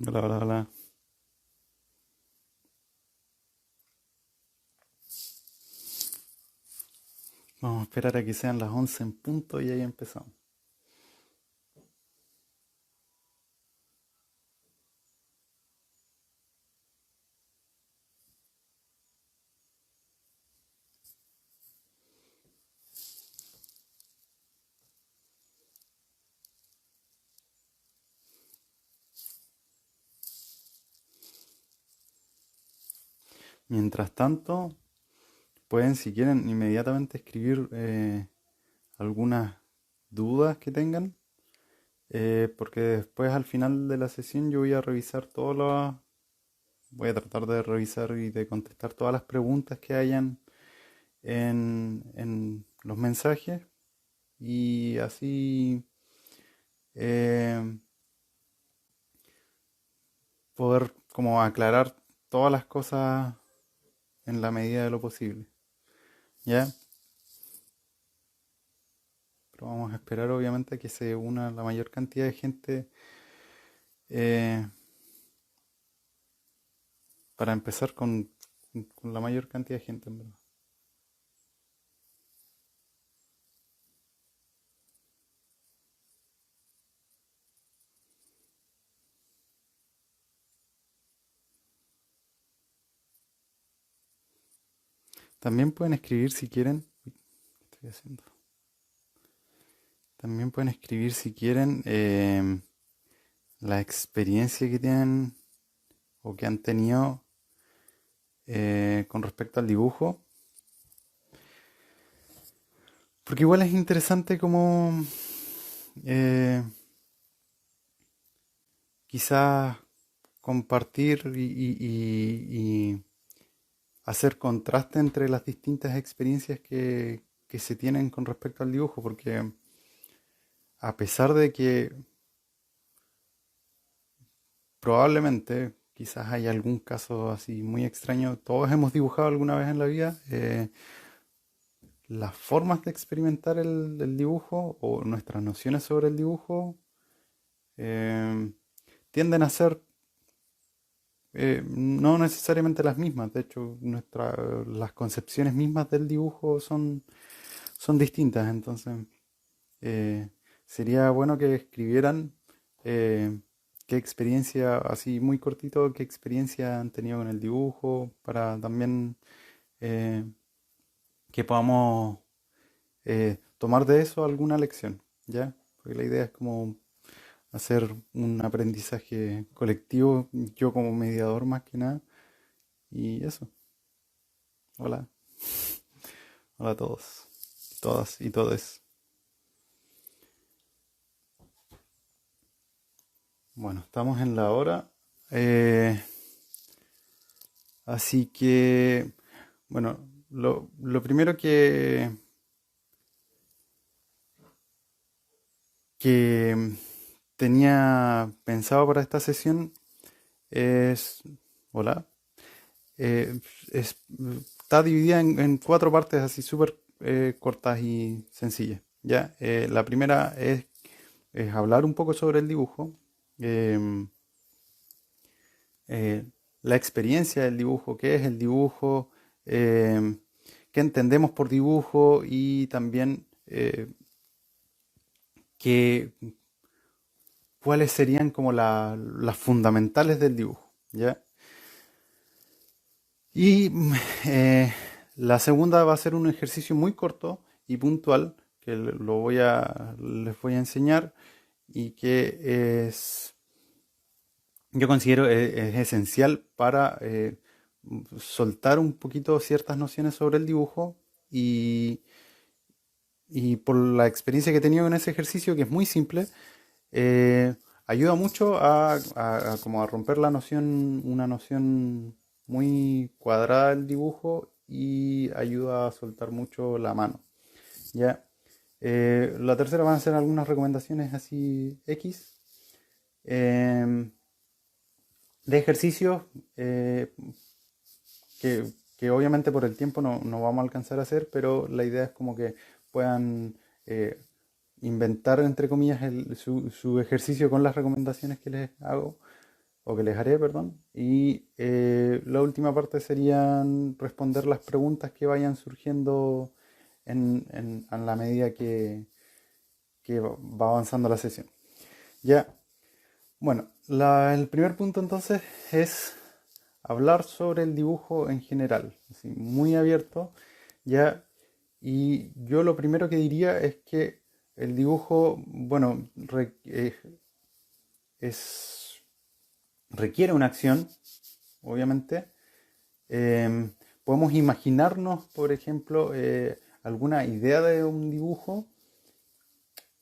Hola, hola, hola. Vamos a esperar a que sean las 11 en punto y ahí empezamos. Mientras tanto, pueden, si quieren, inmediatamente escribir algunas dudas que tengan, porque después al final de la sesión yo voy a revisar voy a tratar de revisar y de contestar todas las preguntas que hayan en los mensajes y así eh, poder como aclarar todas las cosas en la medida de lo posible. ¿Ya? Pero vamos a esperar obviamente a que se una la mayor cantidad de gente eh, para empezar con la mayor cantidad de gente, en verdad. También pueden escribir si quieren. Uy, ¿qué estoy haciendo? También pueden escribir si quieren la experiencia que tienen o que han tenido con respecto al dibujo. Porque igual es interesante como eh, quizás compartir y hacer contraste entre las distintas experiencias que se tienen con respecto al dibujo, porque a pesar de que probablemente quizás hay algún caso así muy extraño, todos hemos dibujado alguna vez en la vida, las formas de experimentar el dibujo o nuestras nociones sobre el dibujo eh, tienden a ser no necesariamente las mismas, de hecho las concepciones mismas del dibujo son distintas, entonces eh, sería bueno que escribieran qué experiencia, así muy cortito, qué experiencia han tenido con el dibujo, para también eh, que podamos tomar de eso alguna lección, ¿ya? Porque la idea es como hacer un aprendizaje colectivo, yo como mediador más que nada, y eso. Hola, hola a todos, todas y todes. Bueno, estamos en la hora. eh, Así que, bueno, lo primero que tenía pensado para esta sesión es, hola, eh, es, está dividida en cuatro partes así súper cortas y sencillas. ¿Ya? La primera es hablar un poco sobre el dibujo, em, eh, la experiencia del dibujo, qué es el dibujo, qué entendemos por dibujo y también qué, cuáles serían como las fundamentales del dibujo, ¿ya? Y la segunda va a ser un ejercicio muy corto y puntual que les voy a enseñar y que yo considero es esencial para soltar un poquito ciertas nociones sobre el dibujo y, y por la experiencia que he tenido en ese ejercicio, que es muy simple, eh, ayuda mucho a como a romper la noción, una noción muy cuadrada del dibujo y ayuda a soltar mucho la mano. ¿Ya? La tercera van a ser algunas recomendaciones así X eh, de ejercicios que obviamente por el tiempo no vamos a alcanzar a hacer, pero la idea es como que puedan inventar, entre comillas, su ejercicio con las recomendaciones que les hago o que les haré, perdón. Y la última parte serían responder las preguntas que vayan surgiendo a la medida que va avanzando la sesión. Ya, bueno, el primer punto entonces es hablar sobre el dibujo en general, así, muy abierto, ya. Y yo lo primero que diría es que el dibujo, bueno, es, requiere una acción, obviamente. Podemos imaginarnos, por ejemplo, alguna idea de un dibujo,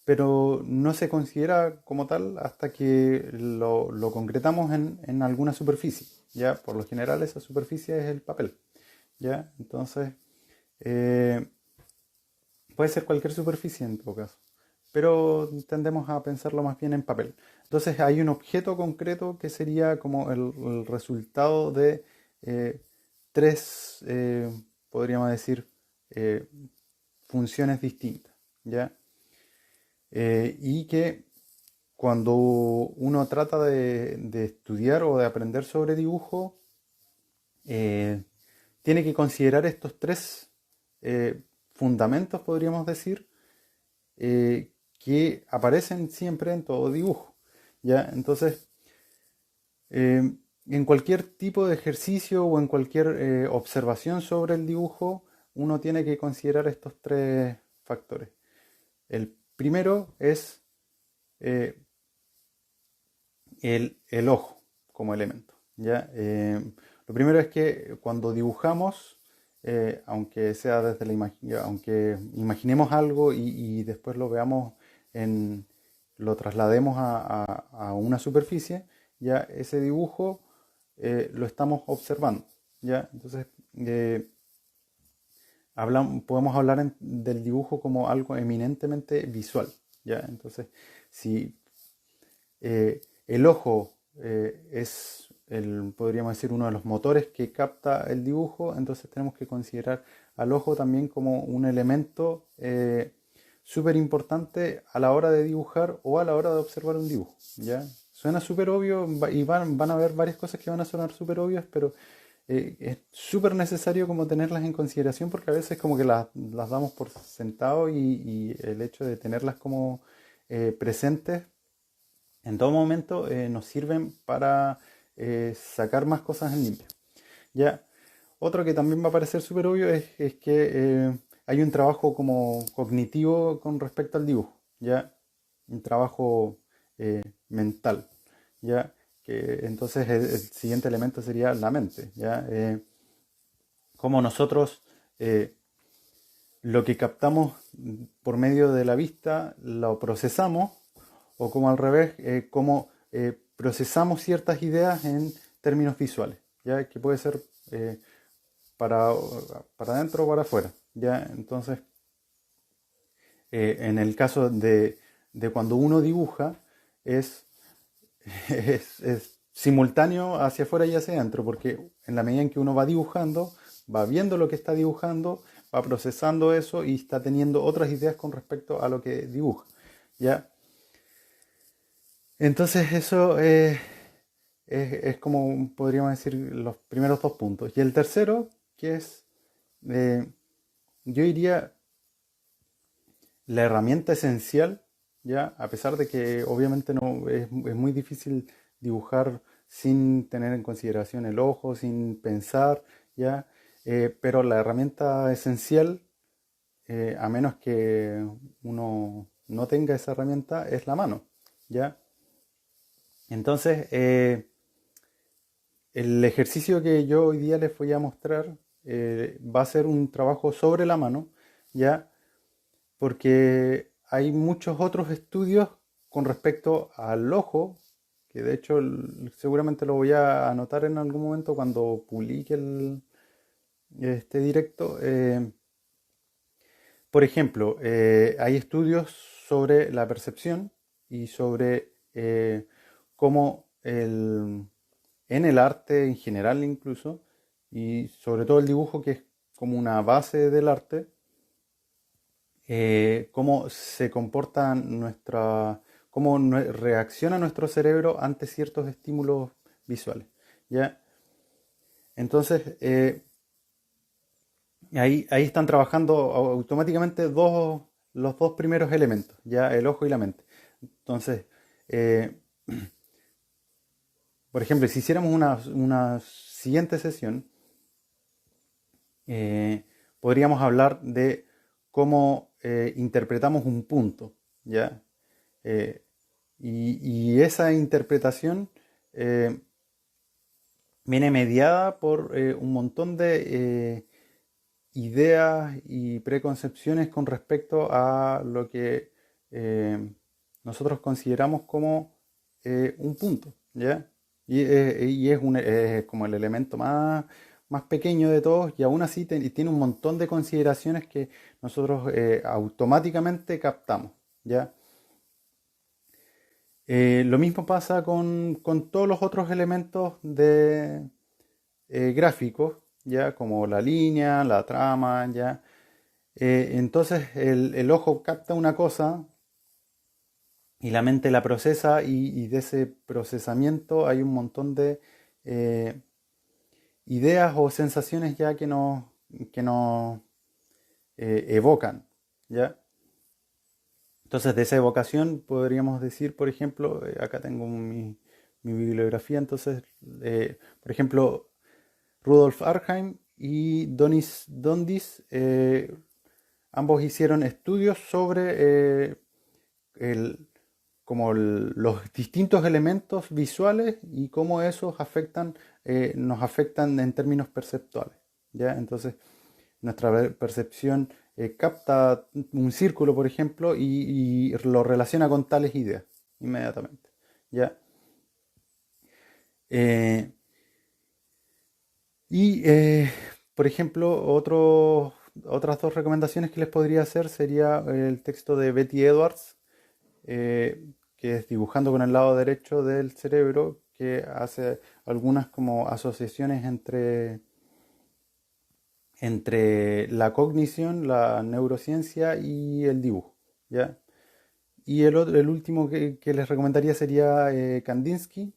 pero no se considera como tal hasta que lo concretamos en alguna superficie. Ya, por lo general esa superficie es el papel. Ya, entonces eh, puede ser cualquier superficie en todo caso, pero tendemos a pensarlo más bien en papel. Entonces hay un objeto concreto que sería como el resultado de eh, tres, podríamos decir, eh, funciones distintas, ¿ya? Y que cuando uno trata de estudiar o de aprender sobre dibujo, eh, tiene que considerar estos tres fundamentos, podríamos decir, que aparecen siempre en todo dibujo. ¿Ya? Entonces, eh, en cualquier tipo de ejercicio o en cualquier observación sobre el dibujo, uno tiene que considerar estos tres factores. El primero es eh, el ojo como elemento. ¿Ya? Lo primero es que cuando dibujamos, aunque sea desde aunque imaginemos algo y después lo veamos lo traslademos a una superficie, ya ese dibujo lo estamos observando. ¿Ya? Entonces, podemos hablar del dibujo como algo eminentemente visual. ¿Ya? Entonces, si el ojo es, podríamos decir, uno de los motores que capta el dibujo, entonces tenemos que considerar al ojo también como un elemento súper importante a la hora de dibujar o a la hora de observar un dibujo. ¿Ya? Suena súper obvio y van a haber varias cosas que van a sonar súper obvias, pero es súper necesario como tenerlas en consideración porque a veces como que las damos por sentado y el hecho de tenerlas como presentes en todo momento nos sirven para sacar más cosas en limpio. Ya, otro que también va a parecer súper obvio es que hay un trabajo como cognitivo con respecto al dibujo, ya, un trabajo mental, ya, que entonces el siguiente elemento sería la mente, ya, como nosotros lo que captamos por medio de la vista lo procesamos o como al revés, cómo procesamos ciertas ideas en términos visuales, ¿ya? Que puede ser para, para adentro o para afuera, ¿ya? Entonces, en el caso de cuando uno dibuja, es, es simultáneo hacia afuera y hacia adentro, porque en la medida en que uno va dibujando, va viendo lo que está dibujando, va procesando eso y está teniendo otras ideas con respecto a lo que dibuja, ¿ya? Entonces eso es como podríamos decir los primeros dos puntos. Y el tercero, que es, eh, yo diría, la herramienta esencial, ya, a pesar de que obviamente no es muy difícil dibujar sin tener en consideración el ojo, sin pensar, ya, pero la herramienta esencial, a menos que uno no tenga esa herramienta, es la mano, ya. Entonces, el ejercicio que yo hoy día les voy a mostrar va a ser un trabajo sobre la mano, ya, porque hay muchos otros estudios con respecto al ojo, que de hecho seguramente lo voy a anotar en algún momento cuando publique este directo. Por ejemplo, hay estudios sobre la percepción y sobre cómo en el arte en general incluso, y sobre todo el dibujo que es como una base del arte, cómo se comporta cómo reacciona nuestro cerebro ante ciertos estímulos visuales, ¿ya? Entonces, ahí están trabajando automáticamente los dos primeros elementos, ya el ojo y la mente. Entonces, eh, por ejemplo, si hiciéramos una siguiente sesión, eh, podríamos hablar de cómo interpretamos un punto, ¿ya? Eh, y esa interpretación eh, viene mediada por un montón de ideas y preconcepciones con respecto a lo que nosotros consideramos como un punto, ¿ya? Y es como el elemento más pequeño de todos y aún así tiene un montón de consideraciones que nosotros automáticamente captamos, ¿ya? Lo mismo pasa con todos los otros elementos de gráficos, ya como la línea, la trama, ya. Entonces el ojo capta una cosa y la mente la procesa y de ese procesamiento hay un montón de eh, ideas o sensaciones ya que nos evocan, ¿ya? Entonces, de esa evocación podríamos decir, por ejemplo, acá tengo mi bibliografía, entonces, por ejemplo, Rudolf Arnheim y Donis Dondis, ambos hicieron estudios sobre el- los distintos elementos visuales y cómo esos nos afectan en términos perceptuales, ¿ya? Entonces, nuestra percepción capta un círculo, por ejemplo, y lo relaciona con tales ideas inmediatamente, ¿ya? Eh, y, por ejemplo, otras dos recomendaciones que les podría hacer sería el texto de Betty Edwards, que es Dibujando con el lado derecho del cerebro, que hace algunas como asociaciones entre la cognición, la neurociencia y el dibujo, ¿ya? Y el último que les recomendaría sería Kandinsky,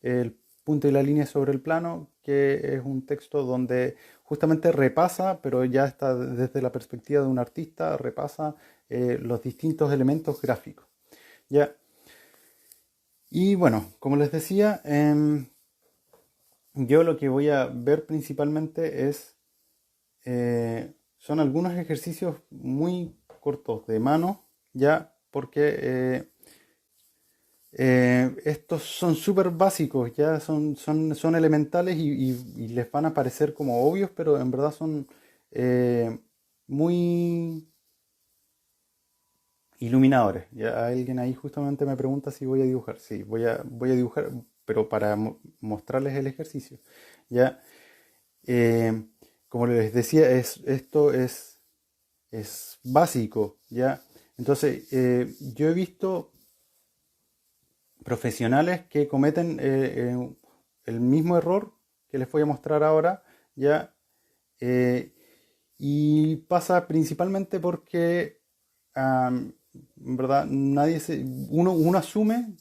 El punto y la línea sobre el plano, que es un texto donde justamente repasa, pero ya está desde la perspectiva de un artista, repasa los distintos elementos gráficos, ¿ya? Y bueno, como les decía, yo lo que voy a ver principalmente son algunos ejercicios muy cortos de mano, ya, porque estos son súper básicos, ya son elementales y les van a parecer como obvios, pero en verdad son muy iluminadores. Ya alguien ahí justamente me pregunta si voy a dibujar. Sí, voy a dibujar, pero para mostrarles el ejercicio. Ya, Eh, como les decía, esto es básico, ¿ya? Entonces, yo he visto profesionales que cometen el mismo error que les voy a mostrar ahora, ¿ya? Eh, y pasa principalmente porque, en verdad, uno asume,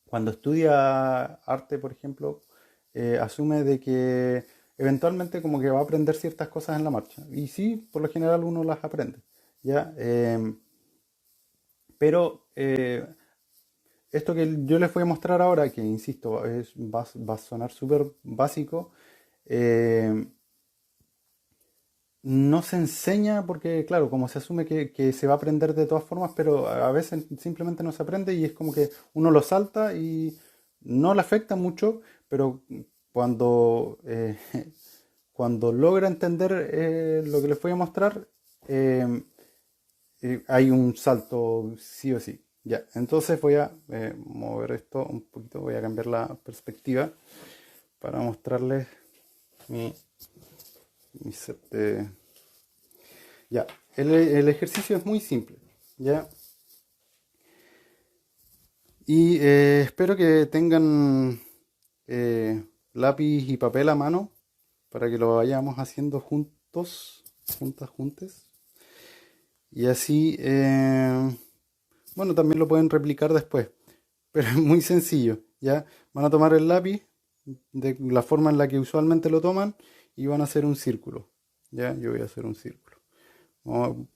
cuando estudia arte, por ejemplo, asume de que eventualmente como que va a aprender ciertas cosas en la marcha. Y sí, por lo general uno las aprende, ¿ya? Pero esto que yo les voy a mostrar ahora, que insisto, va a sonar súper básico, eh, no se enseña porque, claro, como se asume que se va a aprender de todas formas, pero a veces simplemente no se aprende y es como que uno lo salta y no le afecta mucho, pero cuando, cuando logra entender lo que les voy a mostrar, eh, hay un salto sí o sí. Ya, entonces voy a mover esto un poquito, voy a cambiar la perspectiva para mostrarles mi, mi set de... Ya, el ejercicio es muy simple, ¿ya? Y espero que tengan lápiz y papel a mano para que lo vayamos haciendo juntos, juntas, juntes. Y así, bueno, también lo pueden replicar después, pero es muy sencillo. ¿ya? Van a tomar el lápiz de la forma en la que usualmente lo toman y van a hacer un círculo, ¿ya? Yo voy a hacer un círculo. O,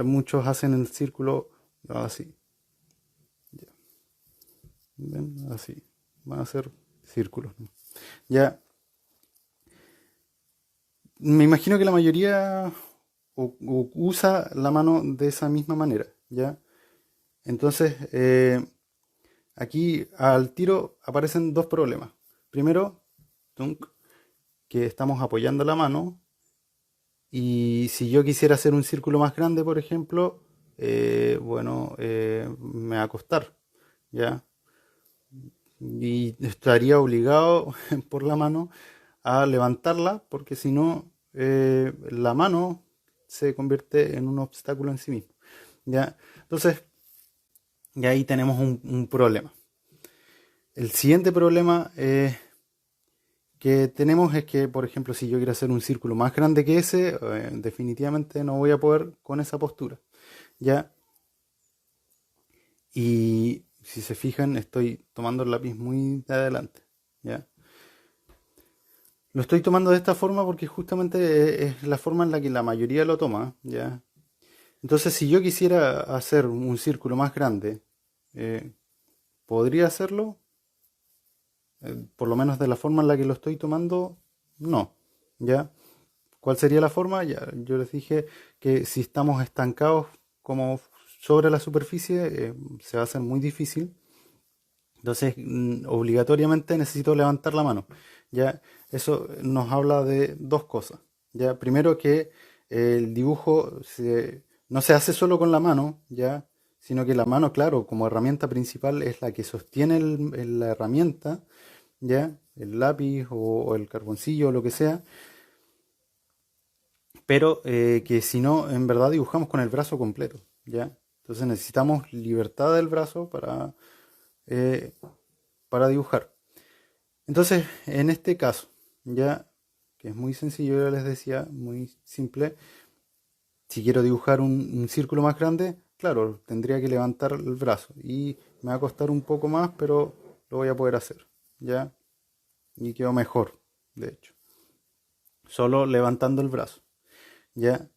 muchos hacen el círculo así, ¿ya? ¿Ven? Así. Van a hacer círculos, ¿no? Ya, me imagino que la mayoría usa la mano de esa misma manera, ¿ya? Entonces, aquí al tiro aparecen dos problemas. Primero, tunk, que estamos apoyando la mano y si yo quisiera hacer un círculo más grande, por ejemplo, bueno, me va a costar, ¿ya? Y estaría obligado por la mano a levantarla porque si no, la mano se convierte en un obstáculo en sí mismo, ¿ya? Entonces, y ahí tenemos un problema. El siguiente problema que tenemos es que, por ejemplo, si yo quiero hacer un círculo más grande que ese, definitivamente no voy a poder con esa postura, ¿ya? Y si se fijan, estoy tomando el lápiz muy de adelante, ¿ya? Lo estoy tomando de esta forma porque justamente es la forma en la que la mayoría lo toma, ¿ya? Entonces, si yo quisiera hacer un círculo más grande, eh, ¿podría hacerlo? Por lo menos de la forma en la que lo estoy tomando, no, ¿ya? ¿Cuál sería la forma? Ya, yo les dije que si estamos estancados como sobre la superficie, se va a hacer muy difícil. Entonces, obligatoriamente necesito levantar la mano. Ya, eso nos habla de dos cosas. Ya, primero que el dibujo no se hace solo con la mano, ya, sino que la mano, claro, como herramienta principal es la que sostiene la herramienta, ya, el lápiz o el carboncillo o lo que sea, pero que si no, en verdad dibujamos con el brazo completo, ya. Entonces necesitamos libertad del brazo eh, para dibujar. Entonces, en este caso, ya que es muy sencillo, ya les decía, muy simple, si quiero dibujar un círculo más grande, claro, tendría que levantar el brazo y me va a costar un poco más, pero lo voy a poder hacer, ¿ya? Y quedó mejor, de hecho, solo levantando el brazo, ¿ya?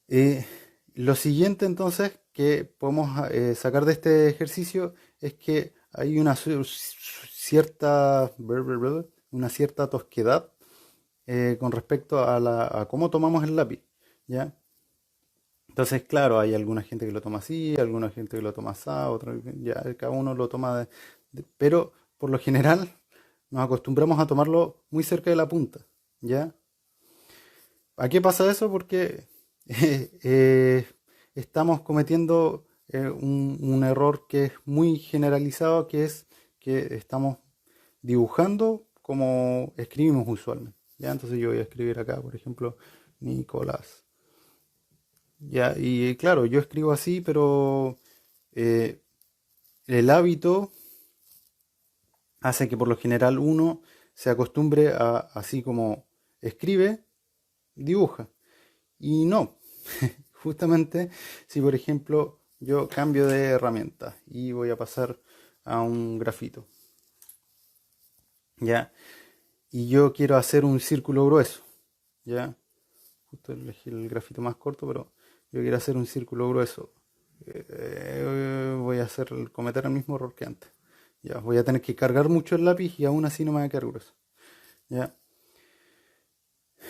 Eh, lo siguiente entonces que podemos sacar de este ejercicio es que hay una cierta tosquedad con respecto a cómo tomamos el lápiz, ¿ya? Entonces, claro, hay alguna gente que lo toma así, alguna gente que lo toma así, otra, ya cada uno lo toma pero por lo general nos acostumbramos a tomarlo muy cerca de la punta, ¿ya? ¿A qué pasa eso? Porque estamos cometiendo un error que es muy generalizado, que es que estamos dibujando como escribimos usualmente. ¿Ya? Entonces yo voy a escribir acá, por ejemplo, Nicolás. Ya, y claro, yo escribo así, pero eh, el hábito hace que por lo general uno se acostumbre a, así como escribe, dibuja. Y no, justamente si por ejemplo yo cambio de herramienta y voy a pasar a un grafito, ¿ya? Y yo quiero hacer un círculo grueso, ¿ya? Justo elegí el grafito más corto, pero yo quiero hacer un círculo grueso. Voy a cometer el mismo error que antes. Ya, voy a tener que cargar mucho el lápiz y aún así no me va a quedar grueso. ¿Ya?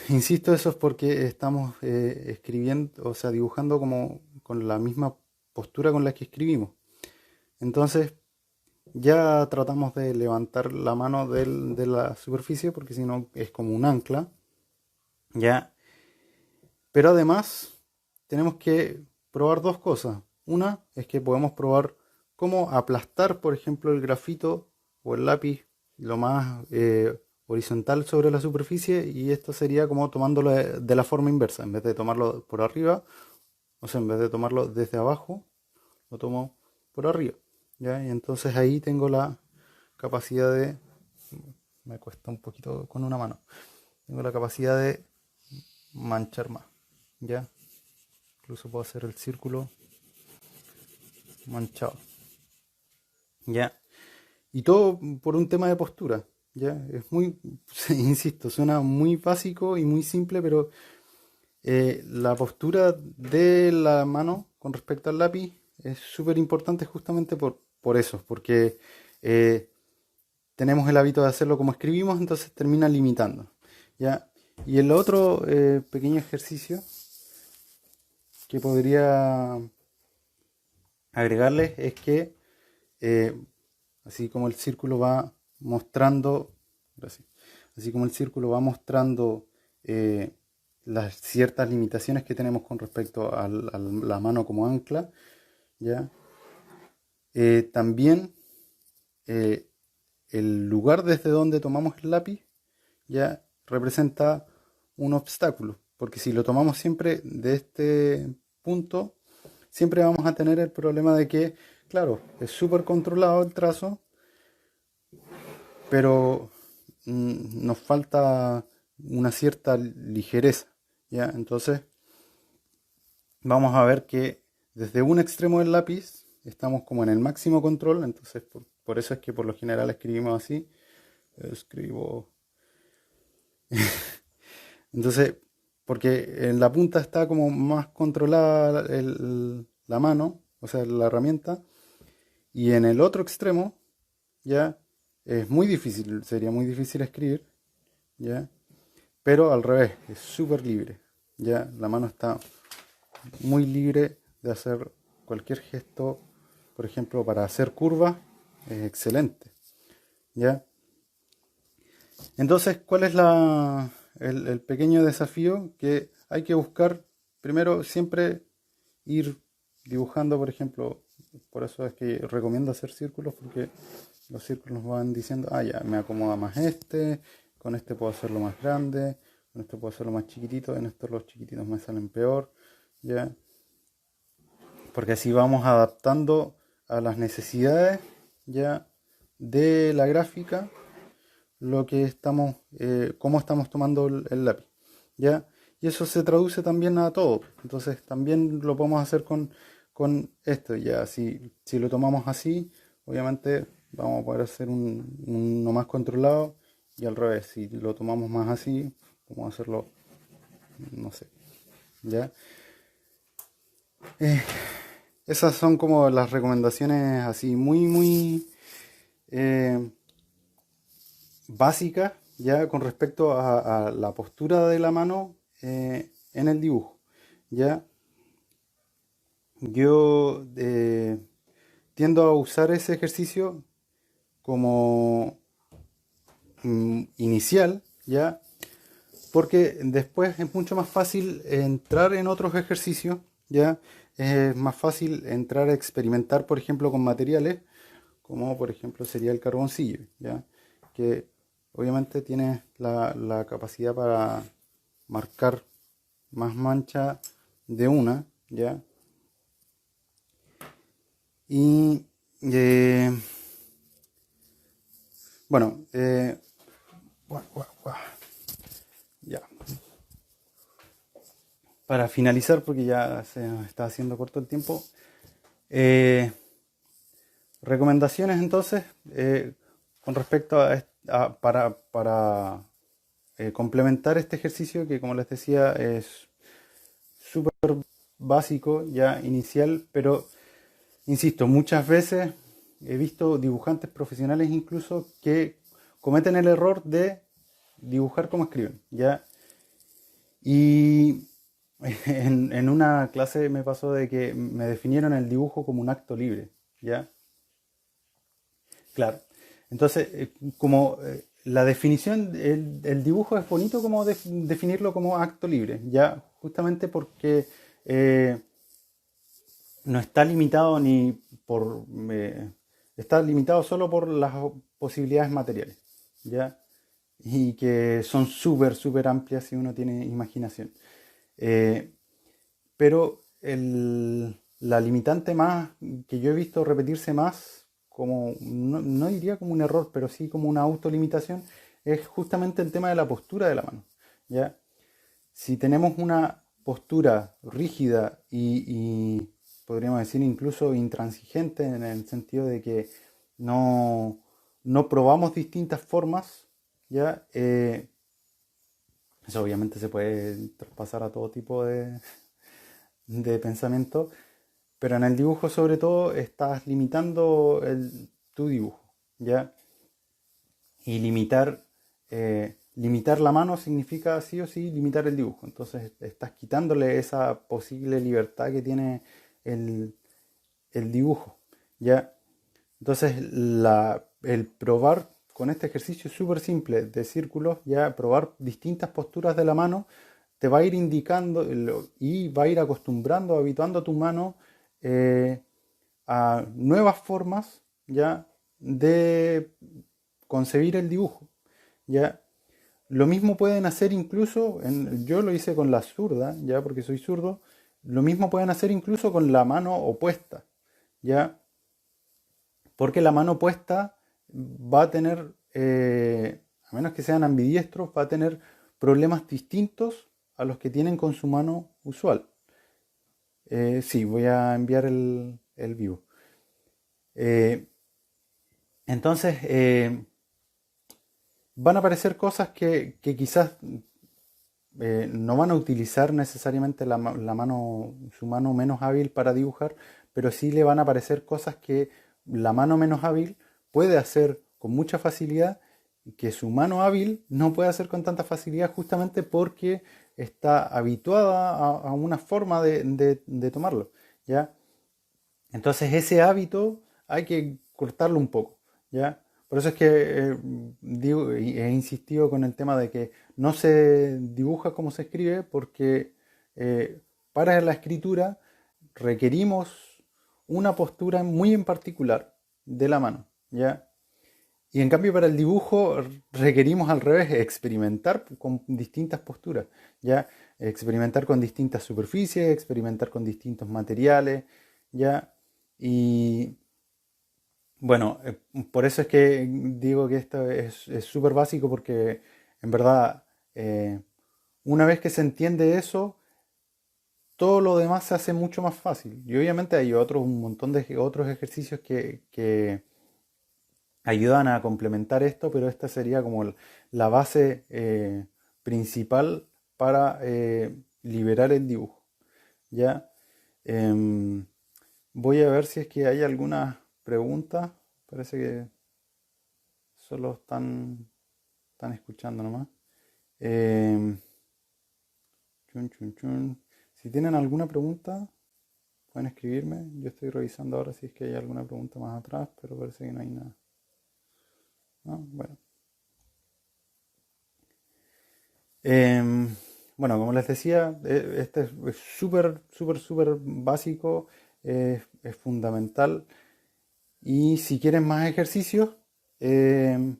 Insisto, eso es porque estamos escribiendo, o sea, dibujando como con la misma postura con la que escribimos. Entonces, ya tratamos de levantar la mano de la superficie porque si no es como un ancla, ¿ya? Pero además tenemos que probar dos cosas. Una es que podemos probar cómo aplastar, por ejemplo, el grafito o el lápiz lo más horizontal sobre la superficie y esto sería como tomándolo de la forma inversa. En vez de tomarlo por arriba, o sea, en vez de tomarlo desde abajo, lo tomo por arriba. ¿Ya? Y entonces ahí tengo la capacidad de... Me cuesta un poquito con una mano. Tengo la capacidad de manchar más. ¿Ya? Incluso puedo hacer el círculo manchado. ¿Ya? Y todo por un tema de postura, ¿ya? Es muy, insisto, suena muy básico y muy simple, pero la postura de la mano con respecto al lápiz es súper importante justamente por eso, porque eh, tenemos el hábito de hacerlo como escribimos, entonces termina limitando, ¿ya? Y el otro pequeño ejercicio que podría agregarles es que eh, así como el círculo va mostrando, gracias, así como el círculo va mostrando eh, las ciertas limitaciones que tenemos con respecto a la mano como ancla, ¿ya? También eh, el lugar desde donde tomamos el lápiz ya representa un obstáculo, porque si lo tomamos siempre de este punto, siempre vamos a tener el problema de que, claro, es súper controlado el trazo, pero nos falta una cierta ligereza, ¿ya? Entonces, vamos a ver que desde un extremo del lápiz estamos como en el máximo control, entonces por eso es que por lo general escribimos así, escribo, entonces, porque en la punta está como más controlada la mano, o sea, la herramienta, y en el otro extremo ya es muy difícil, sería muy difícil escribir, ¿ya? Pero al revés, es súper libre. Ya la mano está muy libre de hacer cualquier gesto, por ejemplo, para hacer curvas, es excelente. ¿Ya? Entonces, ¿cuál es el pequeño desafío? Que hay que buscar, primero, siempre ir dibujando, por ejemplo, por eso es que recomiendo hacer círculos, porque los círculos nos van diciendo, ah, ya, me acomoda más este, con este puedo hacerlo más grande, con este puedo hacerlo más chiquitito, en estos los chiquititos me salen peor, ¿ya? Porque así vamos adaptando a las necesidades, ¿ya? De la gráfica, lo que estamos, cómo estamos tomando el lápiz, ¿ya? Y eso se traduce también a todo. Entonces también lo podemos hacer con esto, ya. Si lo tomamos así, obviamente vamos a poder hacer uno más controlado y al revés, si lo tomamos más así, vamos a hacerlo, no sé, ¿ya? Eh, Esas son como las recomendaciones así muy eh, básicas ya con respecto a la postura de la mano en el dibujo. Ya yo tiendo a usar ese ejercicio como inicial, ya, porque después es mucho más fácil entrar en otros ejercicios, ya, es más fácil entrar a experimentar, por ejemplo, con materiales, como por ejemplo sería el carboncillo, ya, que obviamente tiene la capacidad para marcar más mancha de una, ya, y eh, bueno, guau, guau, guau, ya, para finalizar, porque ya se nos está haciendo corto el tiempo, eh, recomendaciones entonces con respecto para complementar este ejercicio que como les decía es súper básico, ya inicial, pero insisto, muchas veces he visto dibujantes profesionales incluso que cometen el error de dibujar como escriben, ya. Y en una clase me pasó de que me definieron el dibujo como un acto libre, ya. Claro. Entonces, como la definición, el dibujo es bonito como definirlo como acto libre, ya justamente porque eh, no está limitado ni por... está limitado solo por las posibilidades materiales, ya, y que son súper amplias si uno tiene imaginación. Eh, pero la limitante más que yo he visto repetirse más, como no diría como un error, pero sí como una autolimitación, es justamente el tema de la postura de la mano. ¿Ya? Si tenemos una postura rígida podríamos decir incluso intransigente en el sentido de que no, no probamos distintas formas, ¿ya? Eso obviamente se puede traspasar a todo tipo de pensamiento, pero en el dibujo sobre todo estás limitando tu dibujo, ¿ya? Y limitar la mano significa sí o sí limitar el dibujo. Entonces estás quitándole esa posible libertad que tiene el, el dibujo, ¿ya? Entonces el probar con este ejercicio súper simple de círculos, ya probar distintas posturas de la mano, te va a ir indicando y va a ir acostumbrando, habituando a tu mano eh, a nuevas formas, ya, de concebir el dibujo, ya. Lo mismo pueden hacer incluso, yo lo hice con la zurda, ya, porque soy zurdo. Lo mismo pueden hacer incluso con la mano opuesta, ya, porque la mano opuesta va a tener, a menos que sean ambidiestros, va a tener problemas distintos a los que tienen con su mano usual. Sí, voy a enviar el vivo. Eh, entonces, van a aparecer cosas que quizás no van a utilizar necesariamente su mano menos hábil para dibujar, pero sí le van a aparecer cosas que la mano menos hábil puede hacer con mucha facilidad y que su mano hábil no puede hacer con tanta facilidad justamente porque está habituada a una forma de tomarlo, ¿ya? Entonces ese hábito hay que cortarlo un poco, ¿ya? Por eso es que digo y he insistido con el tema de que no se dibuja como se escribe, porque para la escritura requerimos una postura muy en particular de la mano, ¿ya? Y en cambio para el dibujo requerimos al revés, experimentar con distintas posturas, ¿ya? Experimentar con distintas superficies, experimentar con distintos materiales, ¿ya? Y bueno, por eso es que digo que esto es súper básico, porque en verdad eh, una vez que se entiende eso, todo lo demás se hace mucho más fácil. Y obviamente hay un montón de otros ejercicios que ayudan a complementar esto, pero esta sería como la base principal para liberar el dibujo, ¿ya? Em, Voy a ver si es que hay alguna pregunta. Parece que solo están escuchando nomás. Em, Chun, chun, chun. Si tienen alguna pregunta, pueden escribirme. Yo estoy revisando ahora si es que hay alguna pregunta más atrás, pero parece que no hay nada. ¿No? Bueno. Em, bueno, como les decía, este es súper, súper, súper básico, es fundamental. Y si quieren más ejercicios, em,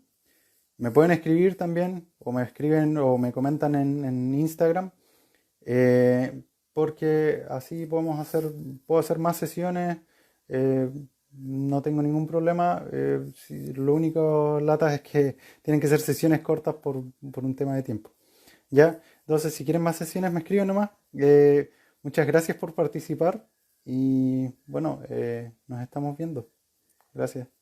me pueden escribir también, o me escriben o me comentan en Instagram, porque así puedo hacer más sesiones. eh, no tengo ningún problema. Lo único lata es que tienen que ser sesiones cortas por un tema de tiempo. ¿Ya? Entonces, si quieren más sesiones, me escriben nomás. Muchas gracias por participar y bueno, nos estamos viendo. Gracias.